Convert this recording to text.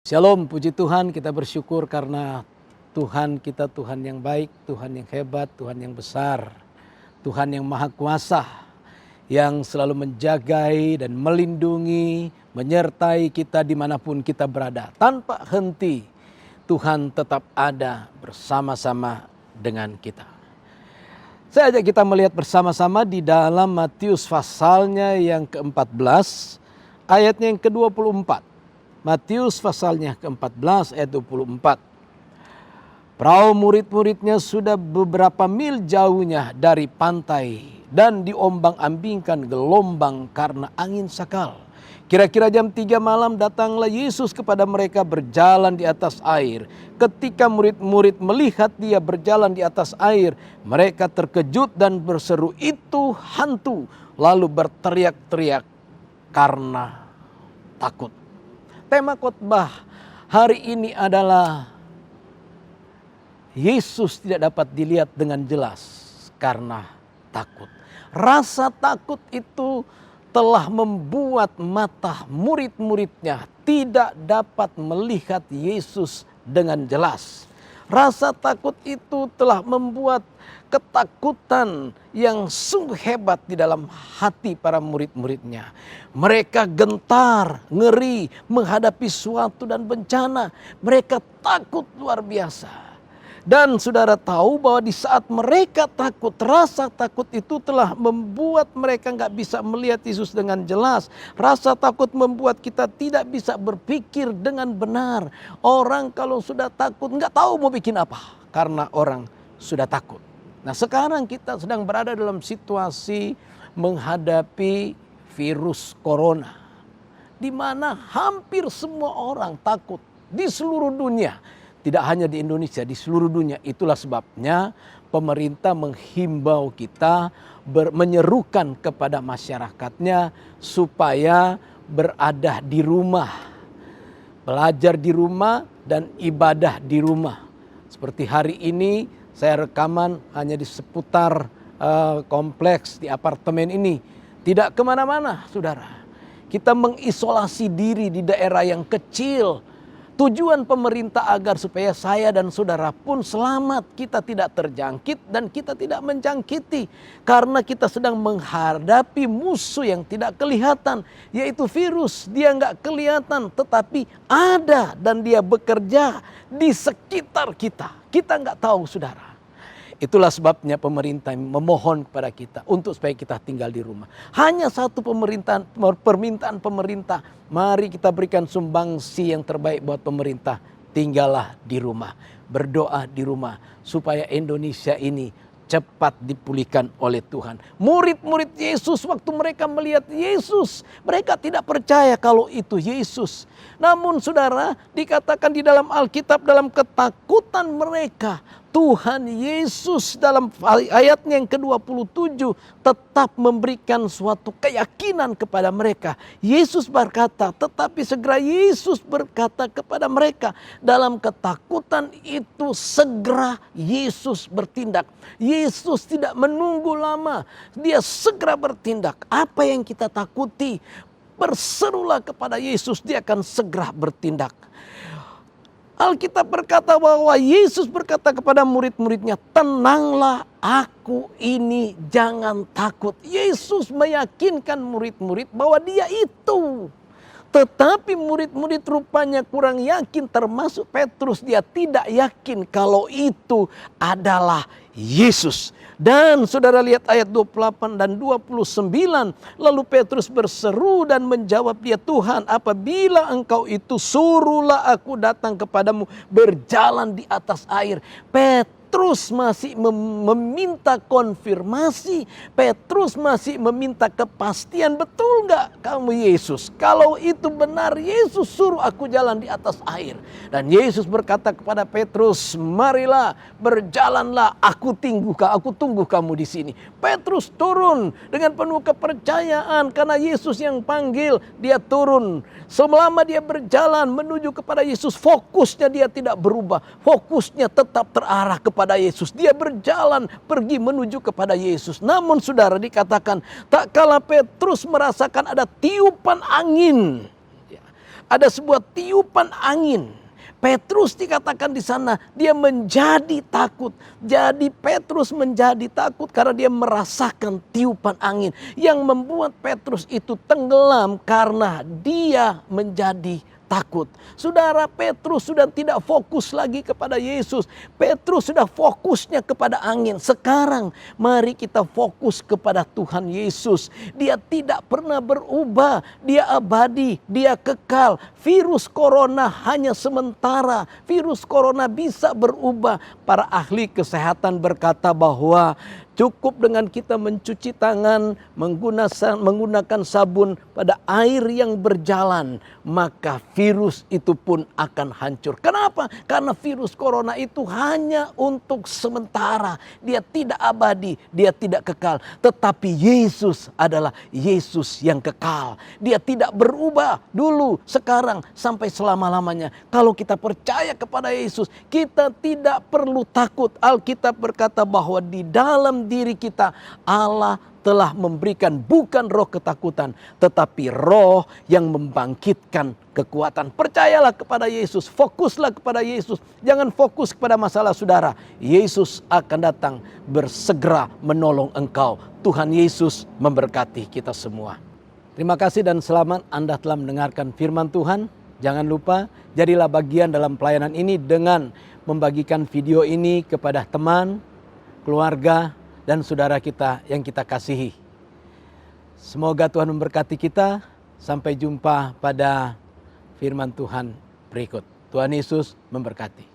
Shalom, puji Tuhan, kita bersyukur karena Tuhan kita Tuhan yang baik, Tuhan yang hebat, Tuhan yang besar, Tuhan yang maha kuasa, yang selalu menjagai dan melindungi, menyertai kita dimanapun kita berada. Tanpa henti, Tuhan tetap ada bersama-sama dengan kita. Saya ajak kita melihat bersama-sama di dalam Matius pasalnya yang ke-14, ayatnya yang ke-24. Matius pasalnya ke-14 ayat 24. Perahu murid-muridnya sudah beberapa mil jauhnya dari pantai dan diombang-ambingkan gelombang karena angin sakal. Kira-kira jam 3 malam datanglah Yesus kepada mereka berjalan di atas air. Ketika murid-murid melihat dia berjalan di atas air, mereka terkejut dan berseru, "Itu hantu!" Lalu berteriak-teriak karena takut. Tema khotbah hari ini adalah Yesus tidak dapat dilihat dengan jelas karena takut. Rasa takut itu telah membuat mata murid-muridnya tidak dapat melihat Yesus dengan jelas. Rasa takut itu telah membuat ketakutan yang sungguh hebat di dalam hati para murid-muridnya. Mereka gentar, ngeri menghadapi suatu dan bencana. Mereka takut luar biasa. Dan saudara tahu bahwa di saat mereka takut, rasa takut itu telah membuat mereka nggak bisa melihat Yesus dengan jelas. Rasa takut membuat kita tidak bisa berpikir dengan benar. Orang kalau sudah takut nggak tahu mau bikin apa karena orang sudah takut. Nah, sekarang kita sedang berada dalam situasi menghadapi virus corona, di mana hampir semua orang takut di seluruh dunia. Tidak hanya di Indonesia, di seluruh dunia. Itulah sebabnya pemerintah menghimbau kita, menyerukan kepada masyarakatnya supaya berada di rumah, belajar di rumah dan ibadah di rumah. Seperti hari ini saya rekaman hanya di seputar kompleks di apartemen ini. Tidak kemana-mana, saudara. Kita mengisolasi diri di daerah yang kecil. Tujuan pemerintah agar supaya saya dan saudara pun selamat. Kita tidak terjangkit dan kita tidak menjangkiti. Karena kita sedang menghadapi musuh yang tidak kelihatan. Yaitu virus. Dia nggak kelihatan tetapi ada dan dia bekerja di sekitar kita. Kita nggak tahu, saudara. Itulah sebabnya pemerintah memohon kepada kita untuk supaya kita tinggal di rumah. Hanya satu permintaan pemerintah. Mari kita berikan sumbangsi yang terbaik buat pemerintah. Tinggallah di rumah. Berdoa di rumah. Supaya Indonesia ini cepat dipulihkan oleh Tuhan. Murid-murid Yesus waktu mereka melihat Yesus. Mereka tidak percaya kalau itu Yesus. Namun saudara, dikatakan di dalam Alkitab, dalam ketakutan mereka, Tuhan Yesus dalam ayatnya yang ke-27 tetap memberikan suatu keyakinan kepada mereka. Yesus berkata, tetapi segera Yesus berkata kepada mereka, dalam ketakutan itu segera Yesus bertindak. Yesus tidak menunggu lama, dia segera bertindak. Apa yang kita takuti, berserulah kepada Yesus, dia akan segera bertindak. Alkitab berkata bahwa Yesus berkata kepada murid-muridnya, tenanglah, aku ini, jangan takut. Yesus meyakinkan murid-murid bahwa dia itu. Tetapi murid-murid rupanya kurang yakin, termasuk Petrus. Dia tidak yakin kalau itu adalah Yesus. Dan saudara lihat ayat 28 dan 29. Lalu Petrus berseru dan menjawab dia, Tuhan, apabila engkau itu, suruhlah aku datang kepadamu berjalan di atas air. Petrus masih meminta konfirmasi. Petrus masih meminta kepastian, betul nggak kamu Yesus? Kalau itu benar Yesus, suruh aku jalan di atas air. Dan Yesus berkata kepada Petrus, marilah, berjalanlah, aku tunggu kamu di sini. Petrus turun dengan penuh kepercayaan karena Yesus yang panggil, dia turun. Selama dia berjalan menuju kepada Yesus, fokusnya dia tidak berubah. Fokusnya tetap terarah kepada Yesus. Dia berjalan pergi menuju kepada Yesus. Namun saudara, dikatakan tak kala Petrus merasakan ada tiupan angin, Ada sebuah tiupan angin. Petrus dikatakan di sana dia menjadi takut. Jadi Petrus menjadi takut karena dia merasakan tiupan angin yang membuat Petrus itu tenggelam karena dia menjadi takut. Saudara, Petrus sudah tidak fokus lagi kepada Yesus. Petrus sudah fokusnya kepada angin. Sekarang mari kita fokus kepada Tuhan Yesus. Dia tidak pernah berubah. Dia abadi, dia kekal. Virus corona hanya sementara. Virus corona bisa berubah. Para ahli kesehatan berkata bahwa cukup dengan kita mencuci tangan, menggunakan sabun pada air yang berjalan, maka virus itu pun akan hancur. Kenapa? Karena virus corona itu hanya untuk sementara. Dia tidak abadi, dia tidak kekal. Tetapi Yesus adalah Yesus yang kekal. Dia tidak berubah dulu, sekarang, sampai selama-lamanya. Kalau kita percaya kepada Yesus, kita tidak perlu takut. Alkitab berkata bahwa di dalam diri kita Allah telah memberikan bukan roh ketakutan, tetapi roh yang membangkitkan kekuatan. Percayalah kepada Yesus, fokuslah kepada Yesus. Jangan fokus kepada masalah saudara. Yesus akan datang bersegera menolong engkau. Tuhan Yesus memberkati kita semua. Terima kasih dan selamat Anda telah mendengarkan firman Tuhan. Jangan lupa jadilah bagian dalam pelayanan ini dengan membagikan video ini kepada teman, keluarga, dan saudara kita yang kita kasihi. Semoga Tuhan memberkati kita. Sampai jumpa pada firman Tuhan berikut. Tuhan Yesus memberkati.